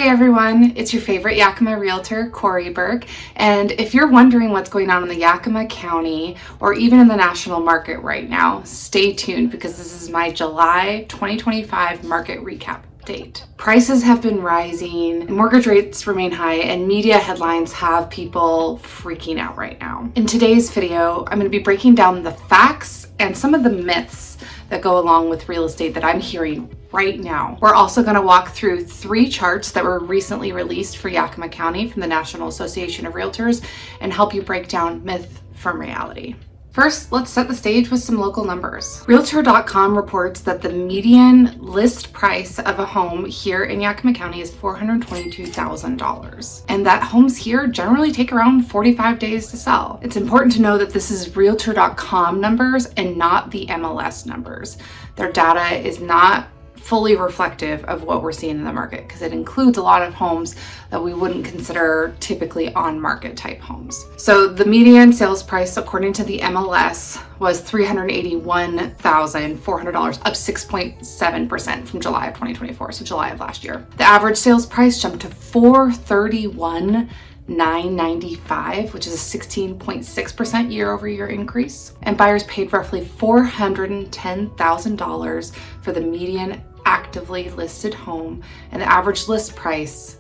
everyone, it's your favorite Yakima realtor, Corey Burke, and if you're wondering what's going on in the Yakima County or even in the national market right now, stay tuned because this is my July 2025 market recap update. Prices have been rising, mortgage rates remain high, and media headlines have people freaking out right now. In today's video, I'm going to be breaking down the facts and some of the myths that go along with real estate that I'm hearing right now. We're also going to walk through 3 charts that were recently released for Yakima County from the National Association of Realtors and help you break down myth from reality. First, let's set the stage with some local numbers. Realtor.com reports that the median list price of a home here in Yakima County is $422,000, and that homes here generally take around 45 days to sell. It's important to know that this is Realtor.com numbers and not the MLS numbers. Their data is not fully reflective of what we're seeing in the market because it includes a lot of homes that we wouldn't consider typically on market type homes. So the median sales price according to the MLS was $381,400, up 6.7% from July of 2024, so July of last year. The average sales price jumped to $431,995, which is a 16.6% year-over-year increase. And buyers paid roughly $410,000 for the median actively listed home, and the average list price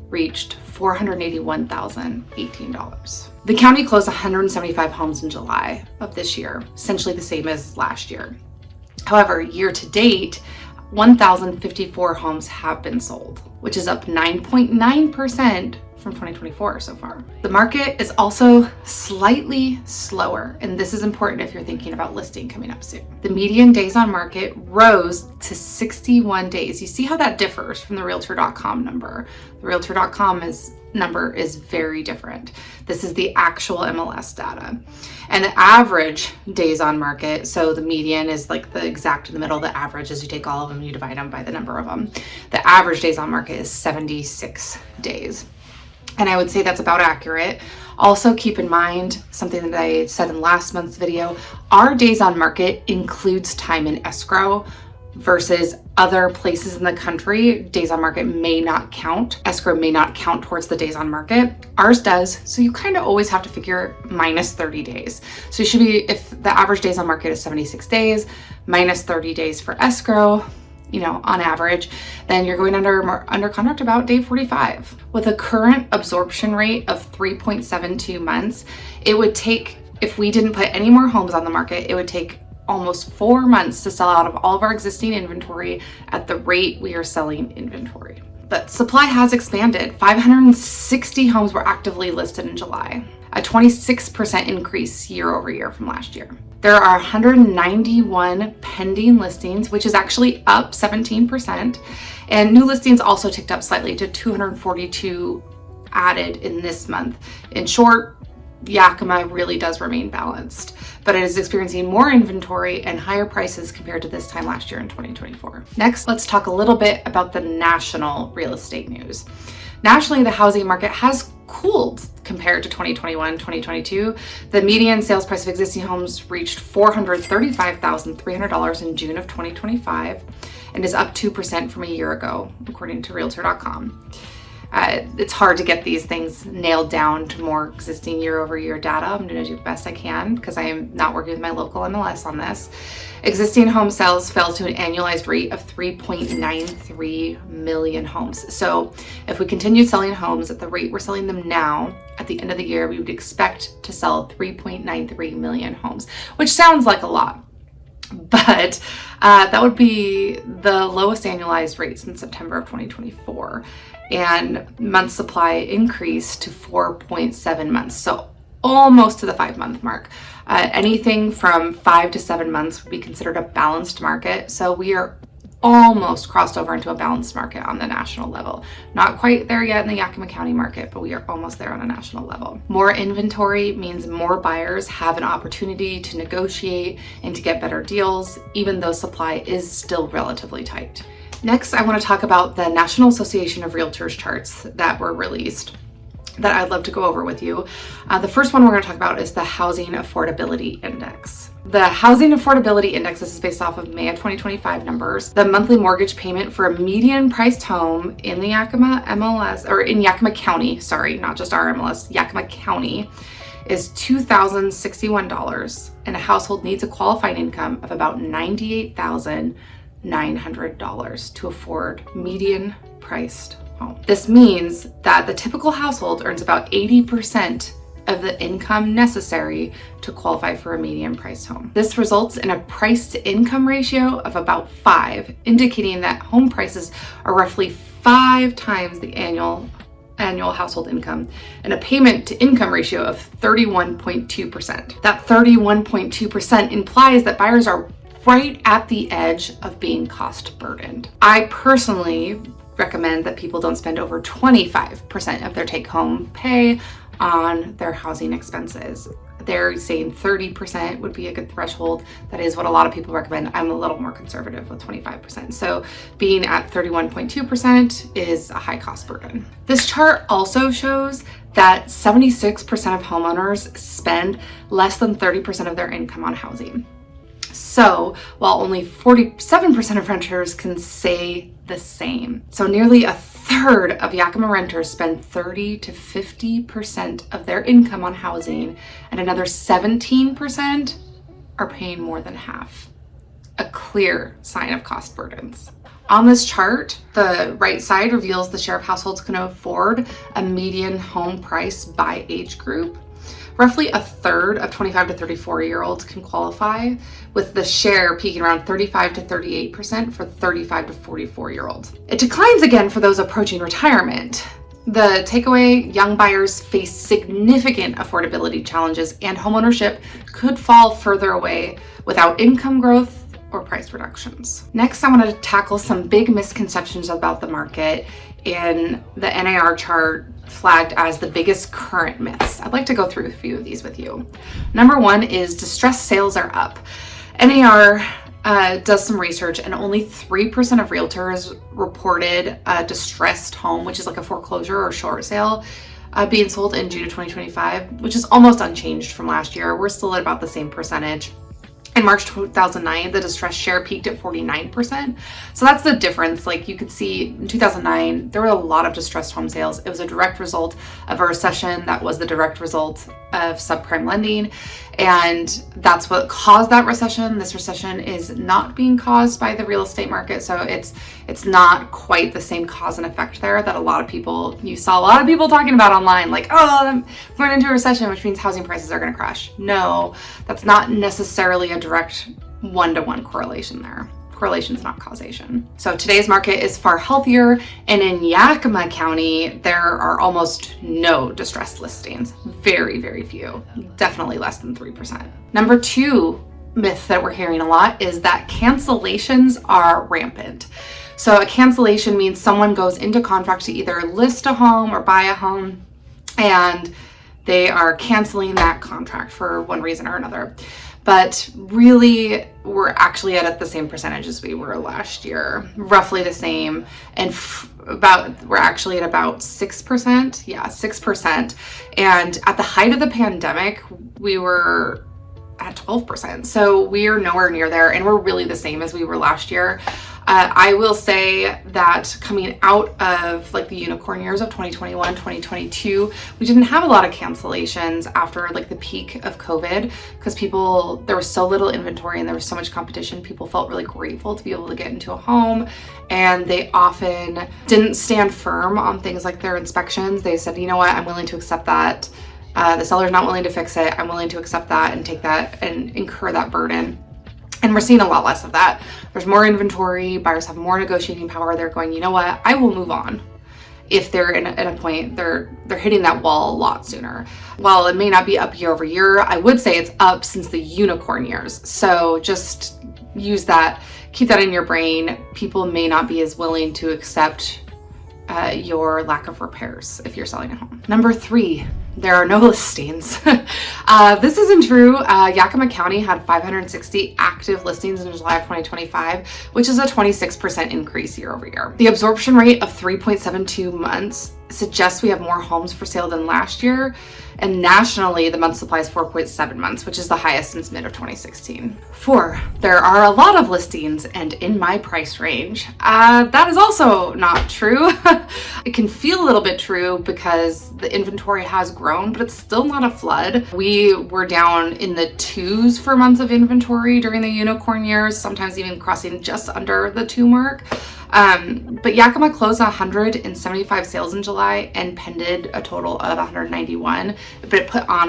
reached $481,018. The county closed 175 homes in July of this year, essentially the same as last year. However, year to date, 1,054 homes have been sold, which is up 9.9% from 2024 so far. The market is also slightly slower, and this is important if you're thinking about listing coming up soon. The median days on market rose to 61 days. You see how that differs from the Realtor.com number. The Realtor.com number is very different. This is the actual MLS data. And the average days on market, so the median is like the exact in the middle, the average is you take all of them, you divide them by the number of them. The average days on market is 76 days. And I would say that's about accurate. Also keep in mind something that I said in last month's video, our days on market includes time in escrow versus other places in the country. Days on market may not count. Escrow may not count towards the days on market. Ours does. So you kind of always have to figure minus 30 days. So you should be, if the average days on market is 76 days, minus 30 days for escrow, on average, then you're going under contract about day 45. With a current absorption rate of 3.72 months, it would take, if we didn't put any more homes on the market, it would take almost 4 months to sell out of all of our existing inventory at the rate we are selling inventory. But supply has expanded. 560 homes were actively listed in July, a 26% increase year over year from last year. There are 191 pending listings, which is actually up 17%. And new listings also ticked up slightly to 242 added in this month. In short, Yakima really does remain balanced, but it is experiencing more inventory and higher prices compared to this time last year in 2024. Next, let's talk a little bit about the national real estate news. Nationally, the housing market has cooled compared to 2021, 2022. The median sales price of existing homes reached $435,300 in June of 2025 and is up 2% from a year ago, according to Realtor.com. It's hard to get these things nailed down to more existing year-over-year data. I'm going to do the best I can because I am not working with my local MLS on this. Existing home sales fell to an annualized rate of 3.93 million homes. So if we continue selling homes at the rate we're selling them now, at the end of the year, we would expect to sell 3.93 million homes, which sounds like a lot. But that would be the lowest annualized rate since September of 2024. And month supply increased to 4.7 months. So almost to the 5-month mark. Anything from 5 to 7 months would be considered a balanced market. So we are almost crossed over into a balanced market on the national level. Not quite there yet in the Yakima County market, but we are almost there on a national level. More inventory means more buyers have an opportunity to negotiate and to get better deals, even though supply is still relatively tight. Next, I want to talk about the National Association of Realtors charts that were released. that I'd love to go over with you. The first one we're going to talk about is the Housing Affordability Index. The Housing Affordability Index, this is based off of May of 2025 numbers. The monthly mortgage payment for a median priced home in the Yakima MLS, or in Yakima County, sorry, not just our MLS, Yakima County, is $2,061, and a household needs a qualifying income of about $98,900 to afford median priced home. This means that the typical household earns about 80% of the income necessary to qualify for a median priced home. This results in a price to income ratio of about 5, indicating that home prices are roughly 5 times the annual household income, and a payment to income ratio of 31.2%. That 31.2% implies that buyers are right at the edge of being cost burdened. I personally recommend that people don't spend over 25% of their take-home pay on their housing expenses. They're saying 30% would be a good threshold. That is what a lot of people recommend. I'm a little more conservative with 25%. So being at 31.2% is a high cost burden. This chart also shows that 76% of homeowners spend less than 30% of their income on housing. So while only 47% of renters can say the same. So nearly a third of Yakima renters spend 30 to 50% of their income on housing, and another 17% are paying more than half. A clear sign of cost burdens. On this chart, the right side reveals the share of households can afford a median home price by age group. Roughly a third of 25 to 34-year-olds can qualify, with the share peaking around 35 to 38% for 35 to 44-year-olds. It declines again for those approaching retirement. The takeaway, young buyers face significant affordability challenges, and homeownership could fall further away without income growth or price reductions. Next, I want to tackle some big misconceptions about the market in the NAR chart flagged as the biggest current myths. I'd like to go through a few of these with you. Number one is distressed sales are up. NAR does some research, and only 3% of realtors reported a distressed home, which is like a foreclosure or short sale, being sold in June of 2025, which is almost unchanged from last year. We're still at about the same percentage. In March 2009, the distressed share peaked at 49%. So that's the difference. Like you could see in 2009, there were a lot of distressed home sales. It was a direct result of a recession that was the direct result of subprime lending. And that's what caused that recession. This recession is not being caused by the real estate market. So it's not quite the same cause and effect there that you saw a lot of people talking about online, like, oh, we're going into a recession, which means housing prices are going to crash. No, that's not necessarily a direct one-to-one correlation there. Correlation is not causation. So today's market is far healthier, and in Yakima County, there are almost no distressed listings. Very, very few. Definitely less than 3%. Number two myth that we're hearing a lot is that cancellations are rampant. So a cancellation means someone goes into contract to either list a home or buy a home, and they are canceling that contract for one reason or another. But really, we're actually at the same percentage as we were last year, roughly the same. And we're actually at about 6%. Yeah, 6%. And at the height of the pandemic, we were at 12%. So we are nowhere near there, and we're really the same as we were last year. I will say that coming out of like the unicorn years of 2021, 2022, we didn't have a lot of cancellations after like the peak of COVID, because there was so little inventory and there was so much competition. People felt really grateful to be able to get into a home, and they often didn't stand firm on things like their inspections. They said, you know what, I'm willing to accept that. The seller's not willing to fix it. I'm willing to accept that and take that and incur that burden. And we're seeing a lot less of that. There's more inventory, buyers have more negotiating power. They're going, you know what, I will move on. If they're at a point, they're hitting that wall a lot sooner. While it may not be up year over year, I would say it's up since the unicorn years. So just use that, keep that in your brain. People may not be as willing to accept your lack of repairs if you're selling a home. Number three, there are no listings. This isn't true. Yakima County had 560 active listings in July of 2025, which is a 26% increase year over year. The absorption rate of 3.72 months suggests we have more homes for sale than last year. And nationally, the month supply is 4.7 months, which is the highest since mid of 2016. 4, there are a lot of listings and in my price range. That is also not true. It can feel a little bit true because the inventory has grown, but it's still not a flood. We were down in the 2s for months of inventory during the unicorn years, sometimes even crossing just under the 2 mark. But Yakima closed 175 sales in July and pended a total of 191, but it put on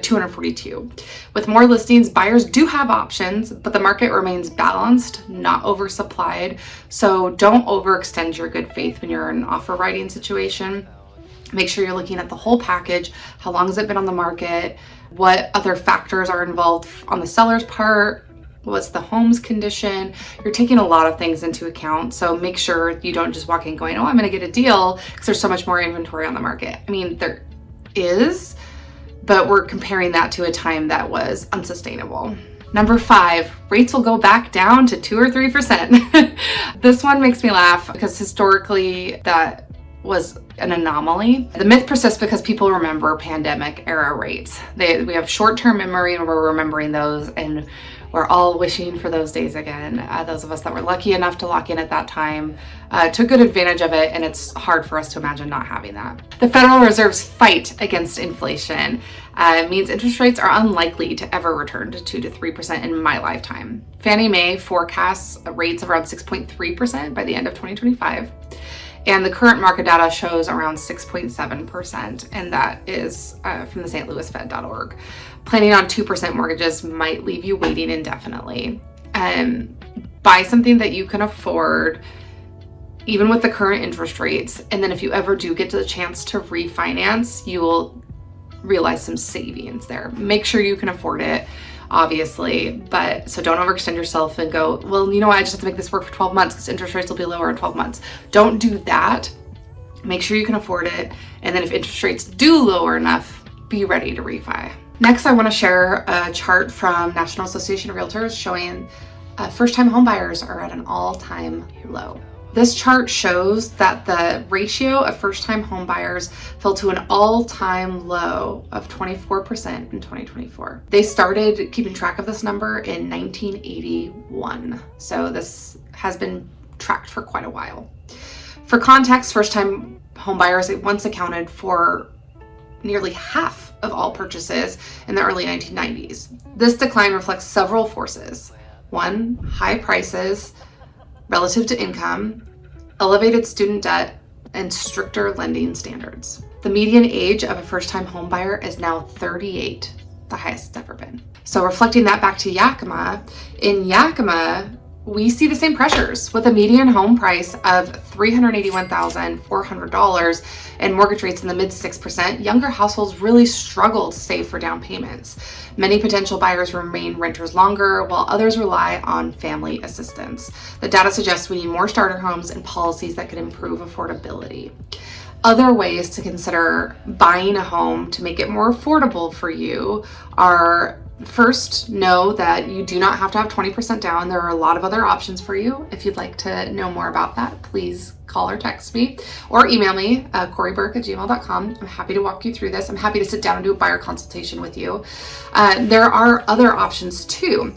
242. With more listings, buyers do have options, but the market remains balanced, not oversupplied. So don't overextend your good faith when you're in an offer writing situation. Make sure you're looking at the whole package. How long has it been on the market? What other factors are involved on the seller's part? What's the home's condition? You're taking a lot of things into account. So make sure you don't just walk in going, oh, I'm going to get a deal because there's so much more inventory on the market. I mean, there is, but we're comparing that to a time that was unsustainable. Number 5, rates will go back down to 2 or 3%. This one makes me laugh because historically that was an anomaly. The myth persists because people remember pandemic era rates. We have short-term memory and we're remembering those, and we're all wishing for those days again. Those of us that were lucky enough to lock in at that time took good advantage of it, and it's hard for us to imagine not having that. The Federal Reserve's fight against inflation means interest rates are unlikely to ever return to 2 to 3% in my lifetime. Fannie Mae forecasts rates of around 6.3% by the end of 2025. And the current market data shows around 6.7%, and that is from the stlouisfed.org. Planning on 2% mortgages might leave you waiting indefinitely. Buy something that you can afford, even with the current interest rates. And then if you ever do get to the chance to refinance, you will realize some savings there. Make sure you can afford it, obviously, but so don't overextend yourself and go, well, you know what, I just have to make this work for 12 months because interest rates will be lower in 12 months. Don't do that. Make sure you can afford it. And then if interest rates do lower enough, be ready to refi. Next, I want to share a chart from National Association of Realtors showing first-time home buyers are at an all-time low. This chart shows that the ratio of first-time home buyers fell to an all-time low of 24% in 2024. They started keeping track of this number in 1981. So this has been tracked for quite a while. For context, first-time home buyers once accounted for nearly half of all purchases in the early 1990s. This decline reflects several forces. 1, high prices relative to income, elevated student debt, and stricter lending standards. The median age of a first-time home buyer is now 38, the highest it's ever been. So reflecting that back to Yakima, in Yakima, we see the same pressures with a median home price of $381,400 and mortgage rates in the mid 6%. Younger households really struggle to save for down payments. Many potential buyers remain renters longer, while others rely on family assistance. The data suggests we need more starter homes and policies that could improve affordability. Other ways to consider buying a home to make it more affordable for you are, first, know that you do not have to have 20% down. There are a lot of other options for you. If you'd like to know more about that, please call or text me or email me, corieburck@gmail.com. I'm happy to walk you through this. I'm happy to sit down and do a buyer consultation with you. There are other options too.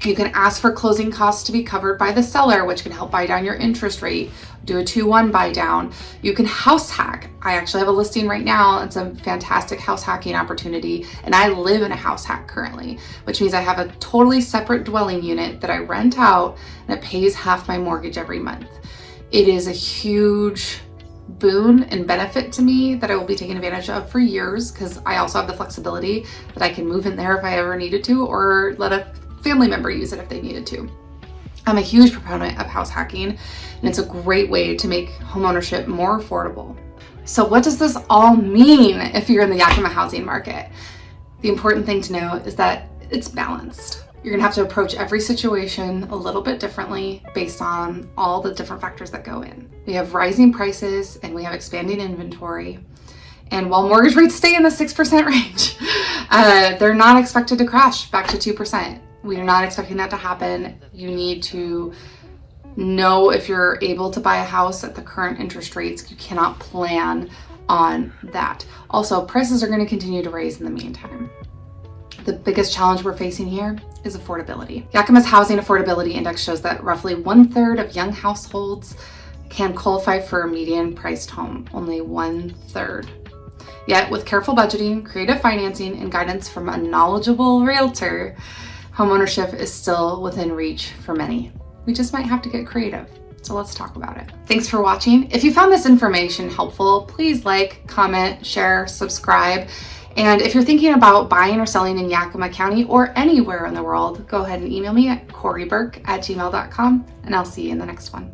You can ask for closing costs to be covered by the seller, which can help buy down your interest rate. Do a 2-1 buy down. You can house hack. I actually have a listing right now. It's a fantastic house hacking opportunity, and I live in a house hack currently, which means I have a totally separate dwelling unit that I rent out, and it pays half my mortgage every month. It is a huge boon and benefit to me that I will be taking advantage of for years, because I also have the flexibility that I can move in there if I ever needed to, or let a family member use it if they needed to. I'm a huge proponent of house hacking, and it's a great way to make homeownership more affordable. So what does this all mean if you're in the Yakima housing market? The important thing to know is that it's balanced. You're gonna have to approach every situation a little bit differently based on all the different factors that go in. We have rising prices and we have expanding inventory. And while mortgage rates stay in the 6% range, they're not expected to crash back to 2%. We are not expecting that to happen. You need to know if you're able to buy a house at the current interest rates. You cannot plan on that. Also, prices are going to continue to raise in the meantime. The biggest challenge we're facing here is affordability. Yakima's Housing Affordability Index shows that roughly 1/3 of young households can qualify for a median priced home, only 1/3. Yet with careful budgeting, creative financing, and guidance from a knowledgeable realtor, homeownership is still within reach for many. We just might have to get creative. So let's talk about it. Thanks for watching. If you found this information helpful, please like, comment, share, subscribe. And if you're thinking about buying or selling in Yakima County or anywhere in the world, go ahead and email me at corieburck@gmail.com, and I'll see you in the next one.